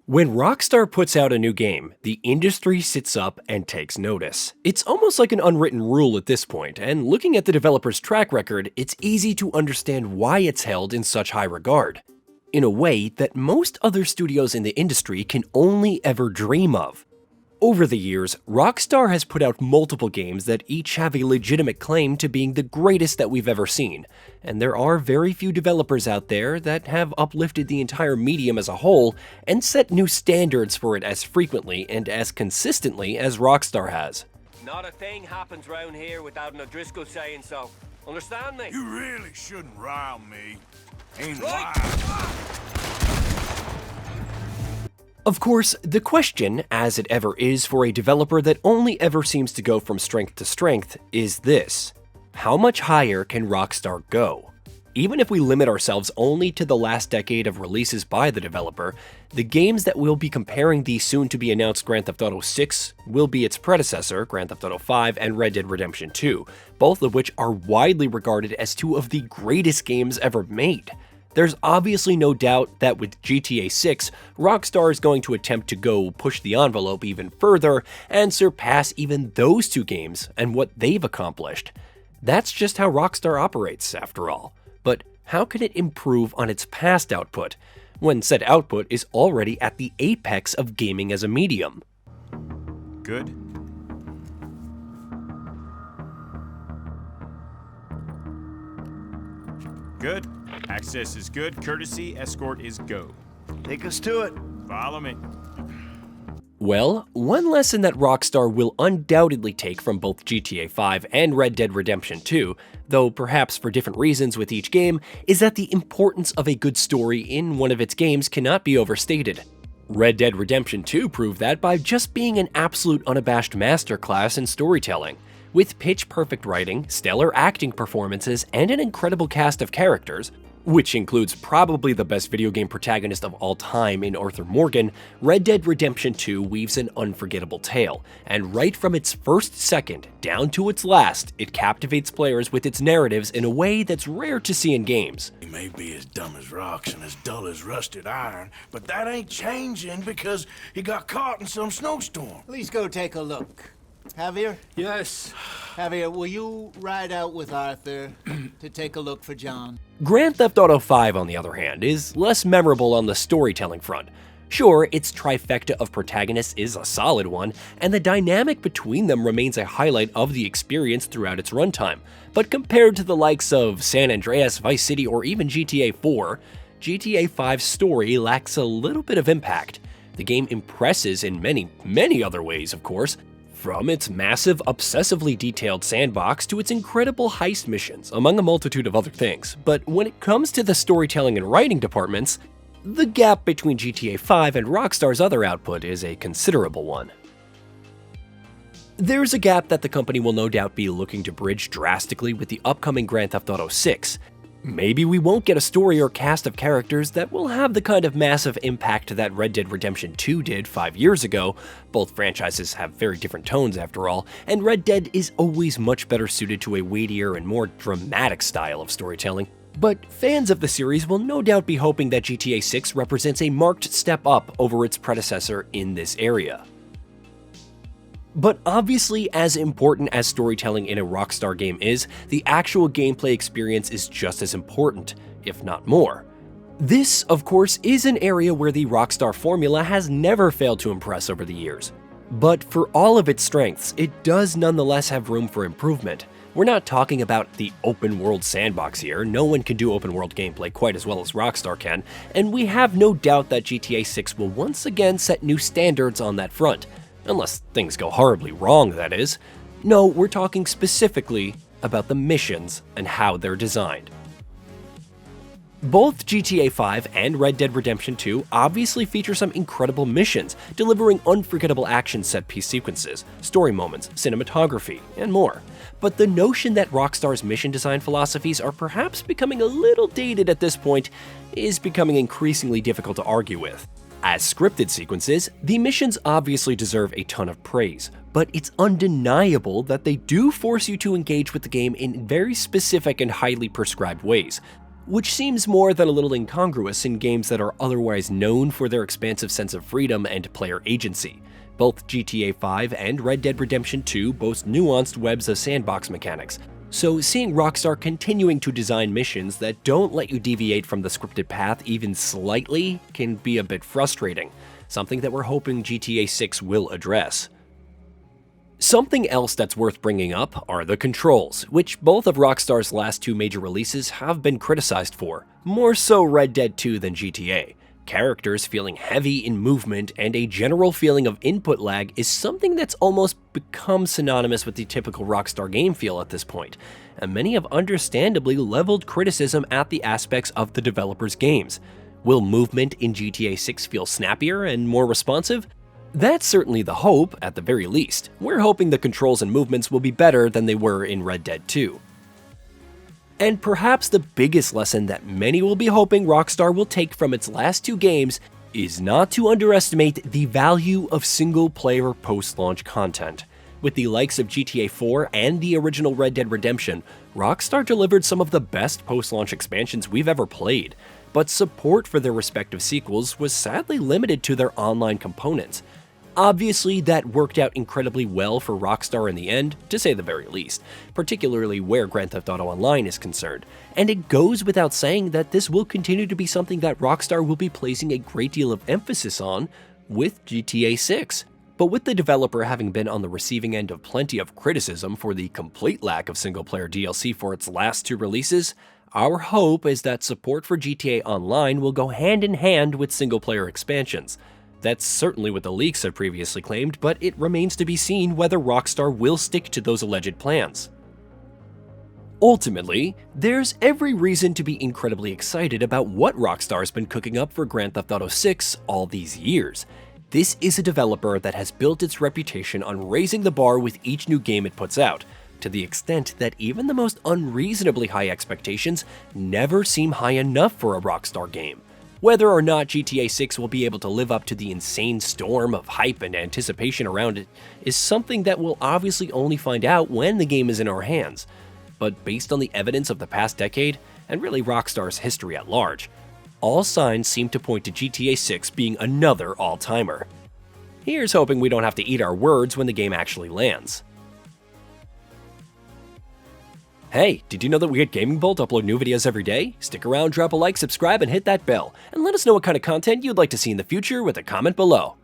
When Rockstar puts out a new game, the industry sits up and takes notice. It's almost like an unwritten rule at this point, and looking at the developer's track record, it's easy to understand why it's held in such high regard. In a way that most other studios in the industry can only ever dream of. Over the years, Rockstar has put out multiple games that each have a legitimate claim to being the greatest that we've ever seen, and there are very few developers out there that have uplifted the entire medium as a whole and set new standards for it as frequently and as consistently as Rockstar has. Not a thing happens round here without an O'Driscoll saying so. Understand me? You really shouldn't rile me. Ain't Right. wild. Of course, the question, as it ever is for a developer that only ever seems to go from strength to strength, is this: how much higher can Rockstar go? Even if we limit ourselves only to the last decade of releases by the developer, the games that we'll be comparing the soon-to-be-announced Grand Theft Auto 6 will be its predecessor, Grand Theft Auto 5 and Red Dead Redemption 2, both of which are widely regarded as two of the greatest games ever made. There's obviously no doubt that with GTA 6, Rockstar is going to attempt to go push the envelope even further and surpass even those two games and what they've accomplished. That's just how Rockstar operates, after all. But how can it improve on its past output, when said output is already at the apex of gaming as a medium? Good. Good. Access is good. Courtesy escort is go. Take us to it. Follow me. Well, one lesson that Rockstar will undoubtedly take from both GTA 5 and Red Dead Redemption 2, though perhaps for different reasons with each game, is that the importance of a good story in one of its games cannot be overstated. Red Dead Redemption 2 proved that by just being an absolute unabashed masterclass in storytelling. With pitch-perfect writing, stellar acting performances, and an incredible cast of characters, which includes probably the best video game protagonist of all time in Arthur Morgan, Red Dead Redemption 2 weaves an unforgettable tale, and right from its first second down to its last, it captivates players with its narratives in a way that's rare to see in games. He may be as dumb as rocks and as dull as rusted iron, but that ain't changing because he got caught in some snowstorm. Please go take a look. Javier? Yes. Javier, will you ride out with Arthur to take a look for John? Grand Theft Auto 5, on the other hand, is less memorable on the storytelling front. Sure, its trifecta of protagonists is a solid one, and the dynamic between them remains a highlight of the experience throughout its runtime, but compared to the likes of San Andreas, Vice City, or even GTA 4, GTA 5's story lacks a little bit of impact. The game impresses in many other ways, of course, from its massive, obsessively detailed sandbox to its incredible heist missions, among a multitude of other things. But when it comes to the storytelling and writing departments, the gap between GTA 5 and Rockstar's other output is a considerable one. There's a gap that the company will no doubt be looking to bridge drastically with the upcoming Grand Theft Auto 6. Maybe we won't get a story or cast of characters that will have the kind of massive impact that Red Dead Redemption 2 did 5 years ago. Both franchises have very different tones after all, and Red Dead is always much better suited to a weightier and more dramatic style of storytelling. But fans of the series will no doubt be hoping that GTA 6 represents a marked step up over its predecessor in this area. But obviously, as important as storytelling in a Rockstar game is, the actual gameplay experience is just as important, if not more. This, of course, is an area where the Rockstar formula has never failed to impress over the years. But for all of its strengths, it does nonetheless have room for improvement. We're not talking about the open world sandbox here. No one can do open world gameplay quite as well as Rockstar can, and we have no doubt that GTA 6 will once again set new standards on that front. Unless things go horribly wrong, that is. No, we're talking specifically about the missions and how they're designed. Both GTA 5 and Red Dead Redemption 2 obviously feature some incredible missions, delivering unforgettable action set-piece sequences, story moments, cinematography, and more. But the notion that Rockstar's mission design philosophies are perhaps becoming a little dated at this point is becoming increasingly difficult to argue with. As scripted sequences, the missions obviously deserve a ton of praise, but it's undeniable that they do force you to engage with the game in very specific and highly prescribed ways. which seems more than a little incongruous in games that are otherwise known for their expansive sense of freedom and player agency. Both GTA 5 and Red Dead Redemption 2 boast nuanced webs of sandbox mechanics, so seeing Rockstar continuing to design missions that don't let you deviate from the scripted path even slightly can be a bit frustrating, something that we're hoping GTA 6 will address. Something else that's worth bringing up are the controls, which both of Rockstar's last two major releases have been criticized for, more so Red Dead 2 than GTA. Characters feeling heavy in movement and a general feeling of input lag is something that's almost become synonymous with the typical Rockstar game feel at this point, and many have understandably leveled criticism at the aspects of the developers' games. Will movement in GTA 6 feel snappier and more responsive? That's certainly the hope, at the very least. We're hoping the controls and movements will be better than they were in Red Dead 2. And perhaps the biggest lesson that many will be hoping Rockstar will take from its last two games is not to underestimate the value of single-player post-launch content. With the likes of GTA 4 and the original Red Dead Redemption, Rockstar delivered some of the best post-launch expansions we've ever played, but support for their respective sequels was sadly limited to their online components. Obviously, that worked out incredibly well for Rockstar in the end, to say the very least, particularly where Grand Theft Auto Online is concerned, and it goes without saying that this will continue to be something that Rockstar will be placing a great deal of emphasis on with GTA 6. But with the developer having been on the receiving end of plenty of criticism for the complete lack of single-player DLC for its last two releases, our hope is that support for GTA Online will go hand in hand with single-player expansions. That's certainly what the leaks have previously claimed, but it remains to be seen whether Rockstar will stick to those alleged plans. Ultimately, there's every reason to be incredibly excited about what Rockstar's been cooking up for Grand Theft Auto 6 all these years. This is a developer that has built its reputation on raising the bar with each new game it puts out, to the extent that even the most unreasonably high expectations never seem high enough for a Rockstar game. Whether or not GTA 6 will be able to live up to the insane storm of hype and anticipation around it is something that we'll obviously only find out when the game is in our hands. But based on the evidence of the past decade, and really Rockstar's history at large, all signs seem to point to GTA 6 being another all-timer. Here's hoping we don't have to eat our words when the game actually lands. Hey, did you know that we at GamingBolt upload new videos every day? Stick around, drop a like, subscribe, and hit that bell, and let us know what kind of content you'd like to see in the future with a comment below.